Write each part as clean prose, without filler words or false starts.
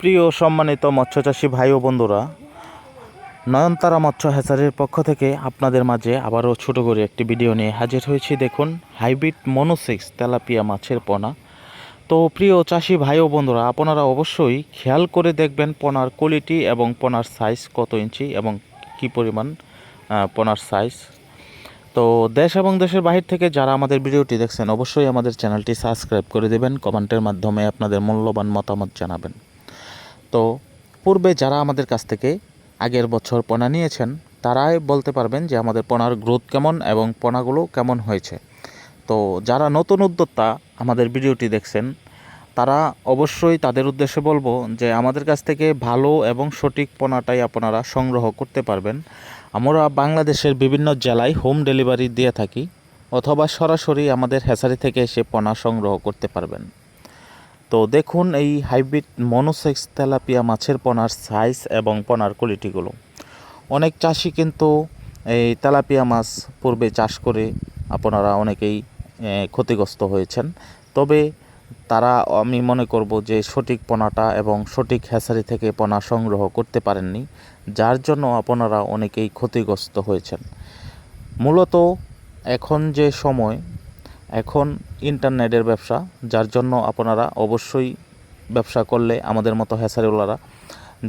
প্রিয় সম্মানিত মৎস্যচাষী ভাই ও বন্ধুরা, নয়নতারা মৎস্য হ্যাচারির পক্ষ থেকে আপনাদের মাঝে আবারও ছোট করে একটি ভিডিও নিয়ে হাজির হয়েছি। দেখুন, হাইব্রিড মনোসেক্স তেলাপিয়া মাছের পোনা। তো প্রিয় চাষি ভাই ও বন্ধুরা, আপনারা অবশ্যই খেয়াল করে দেখবেন পোনার কোয়ালিটি এবং পোনার সাইজ কত ইঞ্চি এবং কী পরিমাণ পোনার সাইজ। তো দেশ এবং দেশের বাহির থেকে যারা আমাদের ভিডিওটি দেখছেন অবশ্যই আমাদের চ্যানেলটি সাবস্ক্রাইব করে দেবেন, কমেন্টের মাধ্যমে আপনাদের মূল্যবান মতামত জানাবেন। তো পূর্বে যারা আমাদের কাছ থেকে আগের বছর পোনা নিয়েছেন তারাই বলতে পারবেন যে আমাদের পোনার গ্রোথ কেমন এবং পোনাগুলো কেমন হয়েছে। তো যারা নতুন উদ্যোক্তা আমাদের ভিডিওটি দেখছেন তারা অবশ্যই তাদের উদ্দেশ্যে বলবো যে আমাদের কাছ থেকে ভালো এবং সঠিক পোনাটাই আপনারা সংগ্রহ করতে পারবেন। আমরা বাংলাদেশের বিভিন্ন জেলায় হোম ডেলিভারি দিয়ে থাকি, অথবা সরাসরি আমাদের হ্যাচারি থেকে এসে পোনা সংগ্রহ করতে পারবেন। তো দেখুন এই হাইব্রিড মনোসেক্স তেলাপিয়া মাছের পোনার সাইজ এবং পোনার কোয়ালিটিগুলো। অনেক চাষি কিন্তু এই তেলাপিয়া মাছ পূর্বে চাষ করে আপনারা অনেকেই ক্ষতিগ্রস্ত হয়েছেন। তবে তারা, আমি মনে করব যে সঠিক পোনাটা এবং সঠিক হ্যাচারি থেকে পোনা সংগ্রহ করতে পারেননি, যার জন্য আপনারা অনেকেই ক্ষতিগ্রস্ত হয়েছেন। মূলত এখন যে সময়, এখন ইন্টারনেটের ব্যবসা, যার জন্য আপনারা অবশ্যই ব্যবসা করলে আমাদের মতো হ্যাচারিওয়ালারা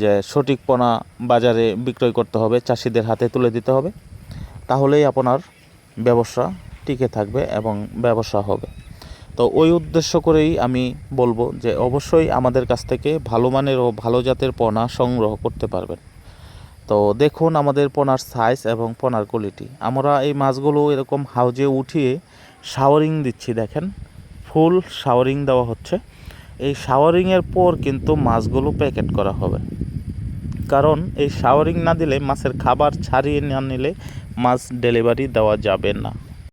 যে সঠিক পোনা বাজারে বিক্রয় করতে হবে, চাষিদের হাতে তুলে দিতে হবে, তাহলেই আপনার ব্যবসা টিকে থাকবে এবং ব্যবসা হবে। তো ওই উদ্দেশ্য করেই আমি বলবো যে অবশ্যই আমাদের কাছ থেকে ভালো মানের ও ভালো জাতের পোনা সংগ্রহ করতে পারবেন। তো দেখুন আমাদের পোনার সাইজ এবং পোনার কোয়ালিটি। আমরা এই মাছগুলো এরকম হাউজে উঠিয়ে শাওয়ারিং দিচ্ছি, দেখেন ফুল শাওয়ারিং দেওয়া হচ্ছে। এই শাওয়ারিংয়ের পর কিন্তু মাছগুলো প্যাকেট করা হবে, কারণ এই শাওয়ারিং না দিলে মাছের খাবার ছাড়িয়ে না নিলে মাছ ডেলিভারি দেওয়া যাবে না।